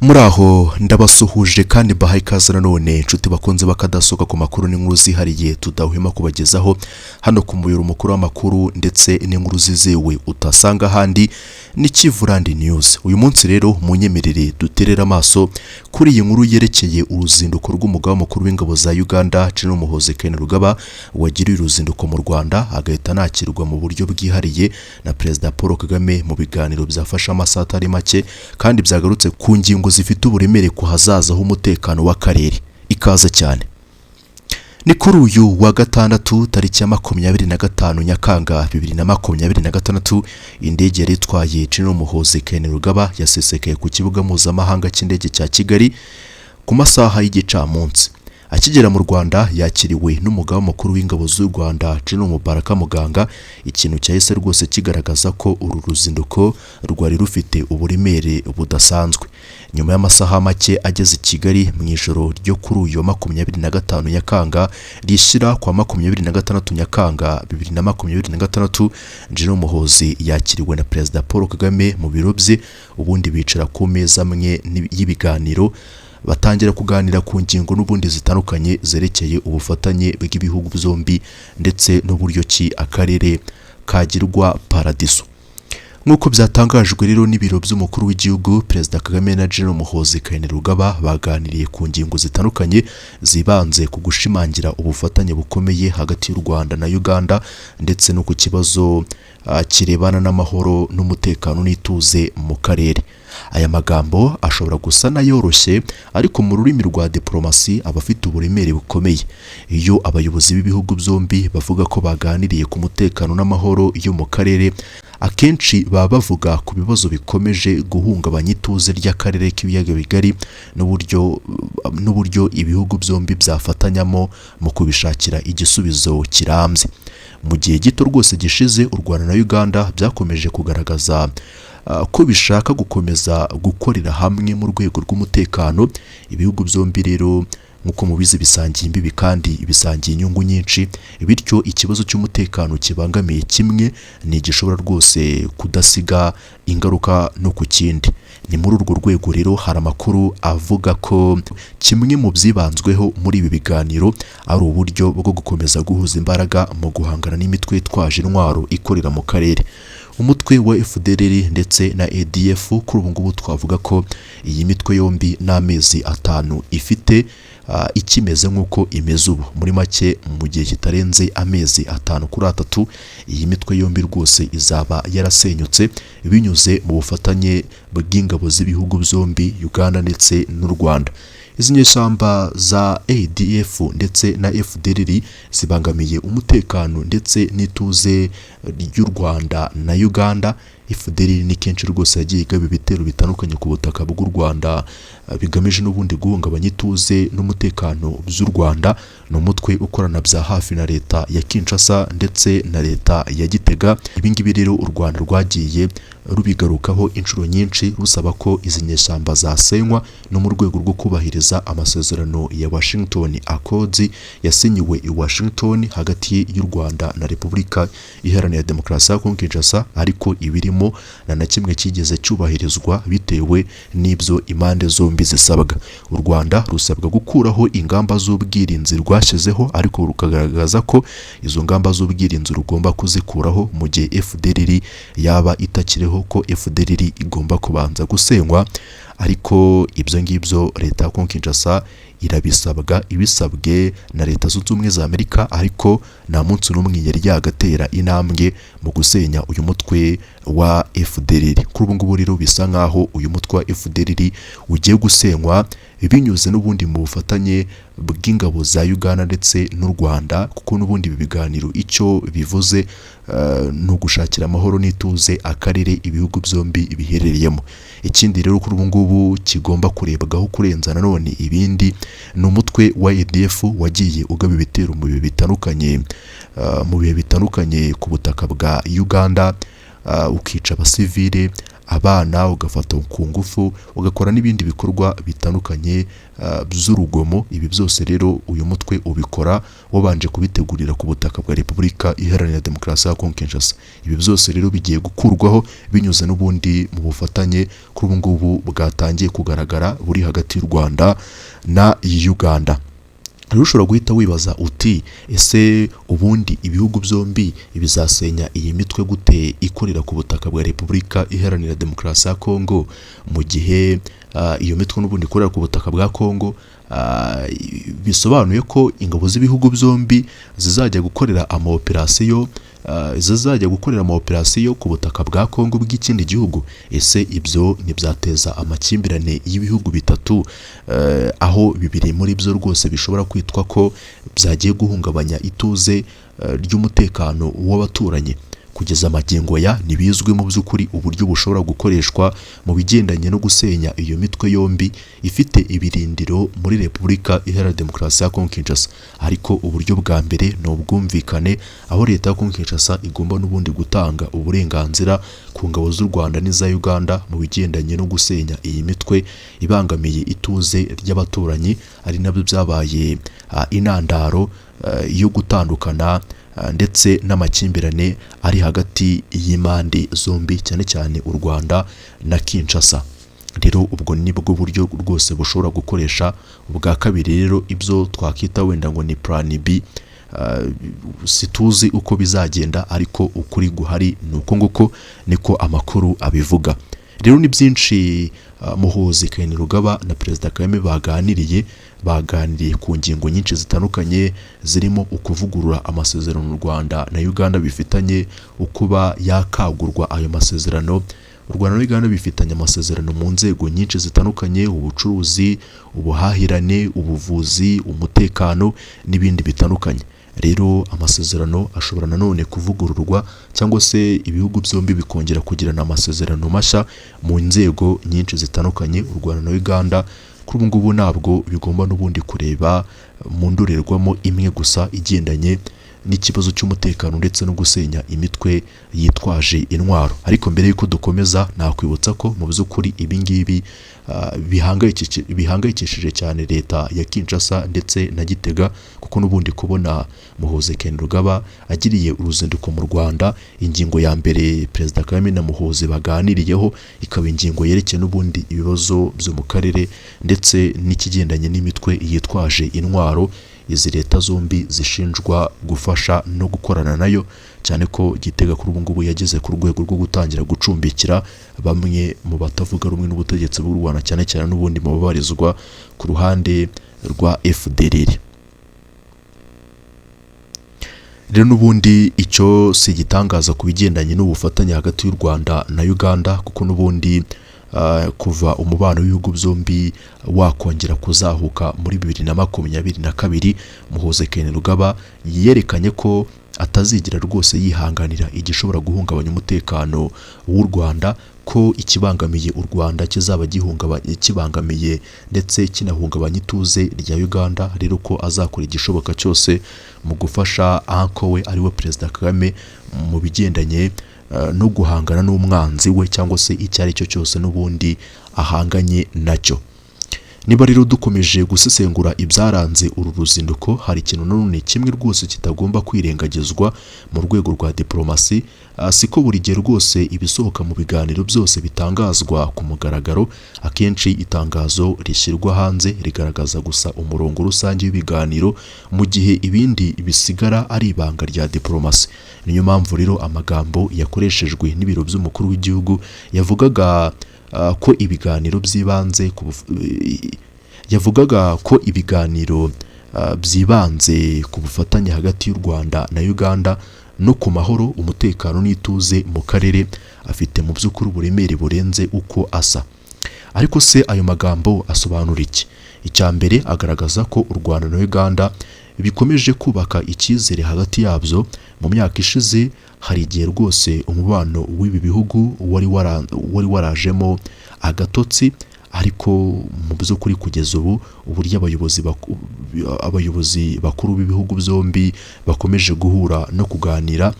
Muraho ndabasuhuje kandi bahaye ikaze nanone inshuti bakunze bakadasoka ku makuru n'inkuru zihariye tudahwema kubagezaho hano ku muyoboro mukuru w'amakuru ndetse n'inkuru zizewe utasanga handi ni Kivurandi News. Uyu munsi rero munyemerere duterera amaso kuri iyi nkuru yerekeye uruzinduko rw'umugaba mukuru w'ingabo za Uganda Gen. Muhoozi Kainerugaba wagiriye uruzinduko mu Rwanda agahita nakirwa mu buryo bwihariye na Perezida Paul Kagame mu biganiro byafasha amasaha atari make kandi byagarutse ku ngingo zifite uburemere ku hazaza h'umutekano w'akarere. Ikaze cyane. Ni kuri uyu wa gatandatu tariki ya 25 Nyakanga 2026 indege yari itwaye Gen. Muhoozi Kainerugaba yasesekaye ku kibuga mpuzamahanga cy'indege cya Kigali ku masaha y'igicamunsi. Akigera mu Rwanda yakiriwe n'umugaba mukuru w'ingabo z'u Rwanda Gen. Mubaraka Muganga, ikintu cyahise rwose kigaragaza ko uru ruzinduko rwari rufite uburemere budasanzwe. Nyuma y'amasaha make ageze Kigali mu ijoro ryo kuri uyu 25 Nyakanga rishyira kwa 26 Nyakanga 2026, Gen. Muhoozi yakiriwe na Perezida Paul Kagame mu biro bye, ubundi bicara ku meza amwe y'ibiganiro batangira kuganira ku ngingo n'ubundi zitandukanye zerekeye ubufatanye bw'ibihugu byombi ndetse n'uburyo ki akarere kagirwa paradiso. Nk'uko byatangajwe rero n'ibiro by'umukuru w'igihugu, Perezida Kagame na Gen. Muhoozi Kainerugaba baganiriye ku ngingo zitandukanye zibanze ku gushimangira ubufatanye bukomeye hagati y'u Rwanda na Uganda ndetse no ku kibazo kirebana n'amahoro n'umutekano n'ituze mu karere. Aya magambo ashobora gusa na yoroshye ariko mu rurimi rwa diplomasi abafite uburemere bukomeye. Iyo abayobozi b'ibihugu byombi bavuga ko baganiriye ku mutekano n'amahoro yo mu karere, akenshi baba bavuga ku bibazo bikomeje guhungabanya ituze ry'akarere k'ibiyaga bigari n'uburyo ibihugu byombi byafatanyamo mu kubishakira igisubizo kirambye. Mu gihe gito rwose gishize u Rwanda na Uganda byakomeje kugaragaza ko bishaka gukomeza gukorera hamwe mu rwego rw'umutekano. Ibihugu byombi rero nk'uko mubizi bisangiye imbibi kandi bisangiye inyungu nyinshi, bityo ikibazo cy'umutekano kibangamiye kimwe ni gishobora rwose kudasiga ingaruka no ku kindi. Ni muri urwo rwego rero hari amakuru avuga ko kimwe mu byibanzweho muri ibi biganiro ari uburyo bwo gukomeza guhuza imbaraga mu guhangana n'imitwe yitwaje intwaro ikorera mu karere. Umutwe wa FDLR ndetse na ADF kuri ubu ngubu twavuga ko iyi mitwe yombi n'amezi 5 ifite ikimeze nk'uko imeze ubu. Muri make mu gihe kitarenze amezi 5 kuri 3 iyi mitwe yombi rwose izaba yarasenyutse binyuze mu bufatanye bw'ingabo z'ibihugu byombi Uganda ndetse n'u Rwanda. Izi nyeshyamba za ADF ndetse na FDLR zibangamiye umutekano ndetse n'ituze ry'u Rwanda na Uganda. FDLR ni kenshi rwose yagiye igaba ibitero bitandukanye ku butaka bw'u Rwanda bigamije n'ubundi guhungabanya ituze n'umutekano by'u Rwanda. Ni umutwe ukorana bya hafi na leta ya Kinshasa ndetse na leta ya Gitega. Ibingibi rero u Rwanda rwagiye rubigarukaho inshuro nyinshi rusaba ko izi nyeshyamba zasenywa no mu rwego rwo kubahiriza amasezerano ya Washington Accords yasinyiwe i Washington hagati y'u Rwanda na Repubulika Iharanira Demokarasi ya Kongo Kinshasa, ariko ibirimo na kimwe kigeze cyubahirizwa bitewe n'ibyo impande zombi zisabwa. U Rwanda rusabwa gukuraho ingamba z'ubwirinzi rwashyizeho, ariko rukagaragaza ko izo ngamba z'ubwirinzi rugomba kuzikuraho mu gihe FDLR yaba itakiriho, ko FDLR igomba kubanza gusenywa. Ariko ibyo ngibyo leta ya Kongo Kinshasa irabisabwa, ibisabwe na Leta Zunze Ubumwe za Amerika, ariko nta munsi n'umwe yari yagatera intambwe mu gusenya uyu mutwe wa FDLR. Kuri ubu ngubu rero bisa nkaho uyu mutwe wa FDLR ugiye gusenywa binyuze n'ubundi mu bufatanye bw'ingabo za Uganda ndetse n'u Rwanda, kuko n'ubundi ibi biganiro icyo bivuze no gushakira amahoro n'ituze akarere ibihugu byombi biherereyemo. Ikindi rero kuri ubu ngubu kigomba kurebwaho kurenza nanone ibindi ni umutwe wa ADF wagiye ugaba ibitero mu bihe bitandukanye ku butaka bwa Uganda, ukica abasivile, abana, ugafata ku ngufu, ugakora n'ibindi bikorwa bitandukanye by'urugomo. Ibi byose rero uyu mutwe ubikora wabanje kubitegurira ku butaka bwa Repubulika Iharanira Demokarasi ya Kongo Kinshasa. Ibi byose rero bigiye gukurwaho binyuze n'ubundi mu bufatanye kuri ubu ngubu bwatangiye kugaragara buri hagati y'u Rwanda na Uganda. Rero ushobora guhita wibaza uti ese ubundi ibihugu byombi bizasenya iyi mitwe gute ikorera ku butaka bwa Repubulika Iharanira Demokarasi ya Kongo, mu gihe iyo mitwe n'ubundi ikorera ku butaka bwa Kongo? Bisobanuye ko ingabo z'ibihugu byombi zizajya gukorera amaoperasiyo ku butaka bwa Kongo bw'ikindi gihugu. Ese ibyo ntibyateza amakimbirane y'ibihugu bitatu, aho bibiri muri byo rwose bishobora kwitwa ko byagiye guhungabanya ituze ry'umutekano w'abaturanyi? Kugeza amagingo ya ntibizwi mu by'ukuri uburyo bushobora gukoreshwa mu bigendanye no gusenya iyo mitwe yombi ifite ibirindiro muri Repubulika Iharanira Demokarasi ya Kongo Kinshasa. Ariko uburyo bwa mbere ni ubwumvikane, aho leta ya Kongo Kinshasa igomba n'ubundi gutanga uburenganzira ku ngabo z'u Rwanda n'iza Uganda mu bigendanye no gusenya iyi mitwe ibangamiye ituze ry'abaturanyi, ari nabyo byabaye intandaro yo gutandukana ndetse n'amakimbirane ari hagati y'impande zombi, cyane cyane u Rwanda na Kinshasa. Rero ubwo nibwo buryo rwose bushobora gukoresha. Ubwa kabiri rero ibyo twakita wenda ngo ni plan B, situzi uko bizagenda, ariko ukuri guhari nuko nguko niko amakuru abivuga. Rero ni byinshi Muhoozi Kainerugaba na Perezida Kagame baganiriye ku ngingo nyinshi zitandukanye, zirimo ukuvugurura amasezerano u Rwanda na Uganda bifitanye, ukuba yakagurwa ayo masezerano. U Rwanda na Uganda bifitanye amasezerano mu nzego nyinshi zitandukanye: ubucuruzi, ubuhahirane, ubuvuzi, umutekano n'ibindi bitandukanye. Rero amasezerano ashobora nanone kuvugururwa, cyangwa se ibihugu byombi bikongera kugirana amasezerano mashya mu nzego nyinshi zitandukanye. U Rwanda na Uganda kuri ubu ngubu ntabwo bigomba n'ubundi kureba mu ndorerwamo imwe gusa igendanye n'ikibazo cy'umutekano ndetse no gusenya imitwe yitwaje intwaro. Ariko mbere y'uko dukomeza, nakwibutsa ko mu by'ukuri ibi ngibi bihangayikishije cyane leta ya Kinshasa ndetse na Gitega, kuko n'ubundi kubona Muhoozi Kainerugaba agiriye uruzinduko mu Rwanda, ingingo ya mbere Perezida Kagame na Muhoozi baganiriyeho ikaba ingingo yerekeye n'ubundi ibibazo byo mu karere ndetse n'ikigendanye n'imitwe yitwaje intwaro izi leta zombi zishinjwa gufasha no gukorana nayo, cyane ko Gitega kuri ubu ngubu yageze ku rwego rwo gutangira gucumbikira bamwe mu batavuga rumwe n'ubutegetsi bw'u Rwanda, cyane cyane n'ubundi mu babarizwa ku ruhande rwa FDLR. Rero n'ubundi icyo si gitangaza ku bigendanye n'ubufatanye hagati y'u Rwanda na Uganda, kuko n'ubundi kuva umubano w'ibihugu byombi wakongera kuzahuka muri 2022, Muhoozi Kainerugaba yerekanye ko atazigira rwose yihanganira igishobora guhungabanya umutekano w'u Rwanda, ko ikibangamiye u Rwanda kizaba kibangamiye ndetse kinahungabanya ituze rya Uganda. Rero ko azakora igishoboka cyose mu gufasha anko we ariwe Perezida Kagame mu bigendanye no guhangana n'umwanzi we, cyangwa se icyo ari cyo cyose n'ubundi ahanganye nacyo. Niba rero dukomeje gusesengura ibyaranze uru ruzinduko, hari ikintu nanone kimwe rwose kitagomba kwirengagizwa mu rwego rwa diplomasi. Siko buri gihe rwose ibisohoka mu biganiro byose bitangazwa ku mugaragaro. Akenshi itangazo rishyirwa hanze rigaragaza gusa umurongo rusange w'ibiganiro, mu gihe ibindi bisigara ari ibanga rya diplomasi. Niyo mpamvu rero amagambo yakoreshejwe n'ibiro by'umukuru w'igihugu yavugaga ko ibiganiro byibanze byibanze ku bufatanye hagati y'u Rwanda na Uganda no ku mahoro, umutekano n'ituze mu karere, afite mu by'ukuri uburemere burenze uko asa. Ariko se ayo magambo asobanura iki? Icya mbere, agaragaza ko u Rwanda na Uganda bikomeje kubaka icyizere hagati yabyo. Mu myaka ishize hari igihe rwose umubano w'ibi bihugu wari warajemo agatotsi, ariko mu by'ukuri kugeza ubu uburyo abayobozi bakuru b'ibihugu byombi bakomeje guhura no kuganira,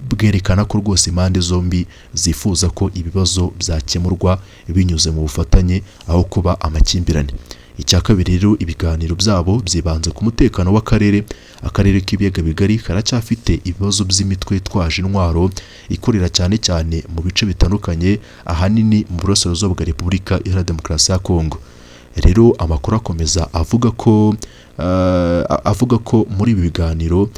bwerekana ko rwose impande zombi zifuza ko ibibazo byakemurwa binyuze mu bufatanye aho kuba amakimbirane. Icya kabiri rero, ibiganiro byabo byibanze ku mutekano w'akarere. Akarere k'ibiyaga bigari karacyafite ibibazo by'imitwe twaje intwaro ikorera cyane cyane mu bice bitandukanye, ahanini mu burasirazuba bwa Repubulika Iharanira Demokarasi ya Kongo. Rero amakuru akomeza avuga ko muri ibi biganiro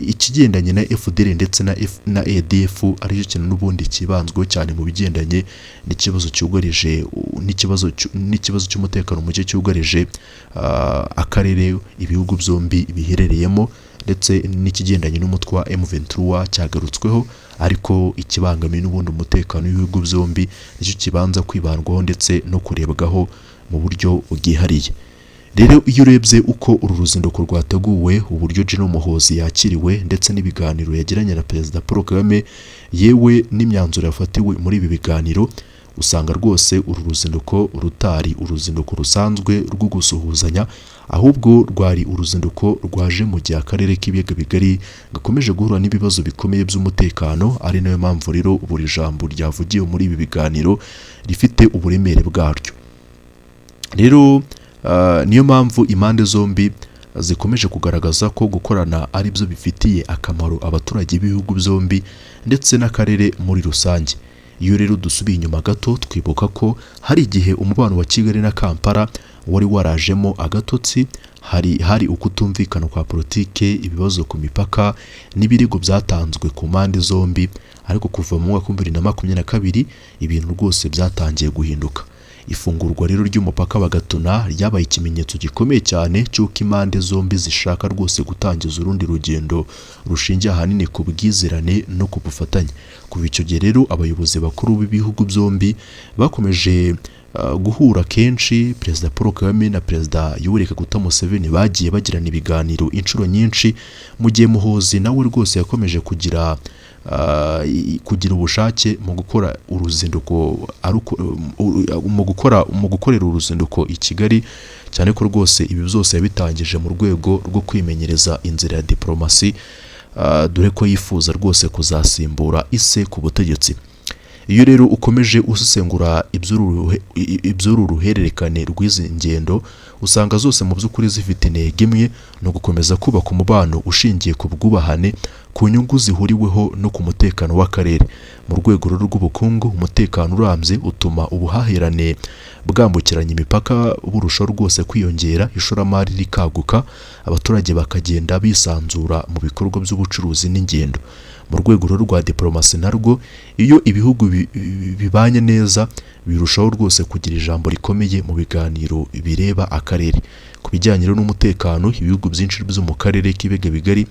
ikigendanye na FDL ndetse na ADF ari cyo kintu n'ubundi kibanzweho cyane mu bigendanye n'ikibazo cyugarije n'ikibazo cy'umutekano muke cyugarije akarere ibihugu byombi biherereyemo, ndetse n'ikigendanye n'umutwe wa M23 cyagarutsweho, ariko ikibangamiye n'ubundi umutekano w'ibihugu byombi nicyo kibanza kwibandwaho ndetse no kurebwaho mu buryo bwihariye. Rero iyo urebye uko uru ruzinduko rwateguwe, uburyo General Muhoozi yakiriwe ndetse n'ibiganiro yagiranye na Perezida Paul Kagame, yewe n'imyanzuro yafatiwe muri ibi biganiro, usanga rwose uru ruzinduko rutari uruzinduko rusanzwe rwo gusuhuzanya, ahubwo rwari uruzinduko rwaje mu gihe akarere k'ibiyaga bigari gakomeje guhura n'ibibazo bikomeye by'umutekano. Ari nayo mpamvu rero buri jambo ryavugiwe muri ibi biganiro rifite uburemere bwaryo. Rero niyo mpamvu impande zombi zikomeje kugaragaza ko gukorana ari byo bifitiye akamaro abaturage b'ibihugu byombi ndetse n'akarere muri rusange. Iyo rero dusubiye inyuma gato, twibuka ko hari igihe umubano wa Kigali na Kampala wari warajemo agatotsi, hari ukutumvikana kwa politike, ibibazo ku mipaka n'ibirego byatanzwe ku mpande zombi, ariko kuva mu mwaka wa 2022 ibintu rwose byatangiye guhinduka. Ifungurwa rero ry'umupaka wa Gatuna ryabaye ikimenyetso gikomeye cyane cy'uko impande zombi zishaka rwose gutangiza urundi rugendo rushingiye ahanini ku bwizerane no ku bufatanye. Kuva icyo gihe rero abayobozi bakuru b'ibihugu byombi bakomeje guhura kenshi. Perezida Paul Kagame na Perezida Yoweri Kaguta Museveni bagiye bagirana ibiganiro inshuro nyinshi, mu gihe Muhoozi nawe rwose yakomeje kugira ubushake mu gukora uruzinduko mu gukorera uruzinduko i Kigali, cyane ko rwose ibi byose yabitangije mu rwego rwo kwimenyereza inzira ya diplomasi, dore ko yifuza rwose kuzasimbura ise ku butegetsi. Iyo rero ukomeje usesengura iby'uru ruhererekane rw'izi ngendo, usanga zose mu by'ukuri zifite intego imwe, no gukomeza kubaka umubano ushingiye ku bwubahane, ku nyungu zihuriweho no ku mutekano w'akarere. Mu rwego rw'ubukungu, umutekano urambye utuma ubuhahirane bwambukiranya imipaka burushaho rwose kwiyongera, ishoramari rikaguka, abaturage bakagenda bisanzura mu bikorwa by'ubucuruzi n'ingendo. Mu rwego rwa diplomasi narwo, iyo ibihugu bibanye neza birushaho rwose kugira ijambo rikomeye mu biganiro bireba akarere. Ku bijyanye n'umutekano, ibihugu byinshi byo mu karere k'ibiyaga bigari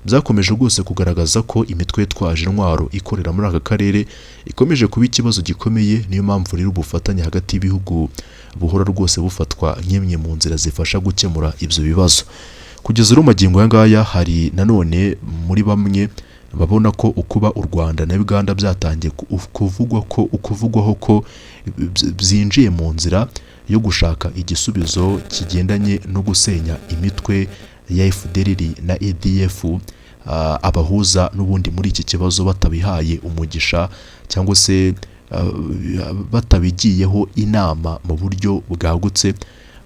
byakomeje rwose kugaragaza ko imitwe yitwaje intwaro ikorera muri aka karere ikomeje kuba ikibazo gikomeye. Niyo mpamvu rero ubufatanye hagati y'ibihugu buhora rwose bufatwa nk'imwe mu nzira zifasha gukemura ibyo bibazo. Kugeza ubu magingo aya ngaya, hari nanone muri bamwe babona ko ukuba u Rwanda na Uganda byatangiye ukuvugwaho ko byinjiye mu nzira yo gushaka igisubizo kigendanye no gusenya imitwe ya FDL na ADF, abahuza n'ubundi muri iki kibazo batabihaye umugisha cyangwa se batabigiyeho inama mu buryo bwagutse,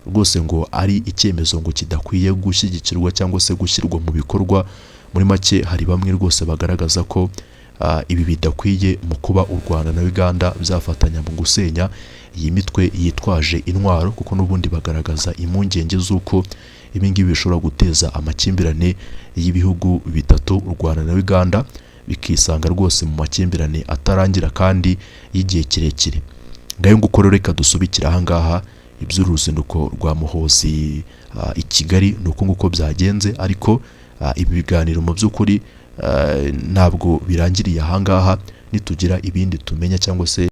rwose ngo ari icyemezo ngo kidakwiye gushyigikirwa cyangwa se gushyirwa mu bikorwa. Muri make, hari bamwe rwose bagaragaza ko ibi bidakwiye mu kuba u Rwanda na Uganda byafatanya mu gusenya iyi mitwe yitwaje intwaro, kuko n'ubundi bagaragaza impungenge z'uko ibi ngibi bishobora guteza amakimbirane y'ibihugu bitatu, u Rwanda na Uganda, bikisanga rwose mu makimbirane atarangira kandi y'igihe kirekire. Ngayo nguko rero reka dusubikira aha ngaha iby'uruzinduko rwa Muhoozi i Kigali, nuko nguko byagenze. Ariko ibi biganiro mu by'ukuri ntabwo birangiriye aha ngaha. Nitugira ibindi tumenya cyangwa se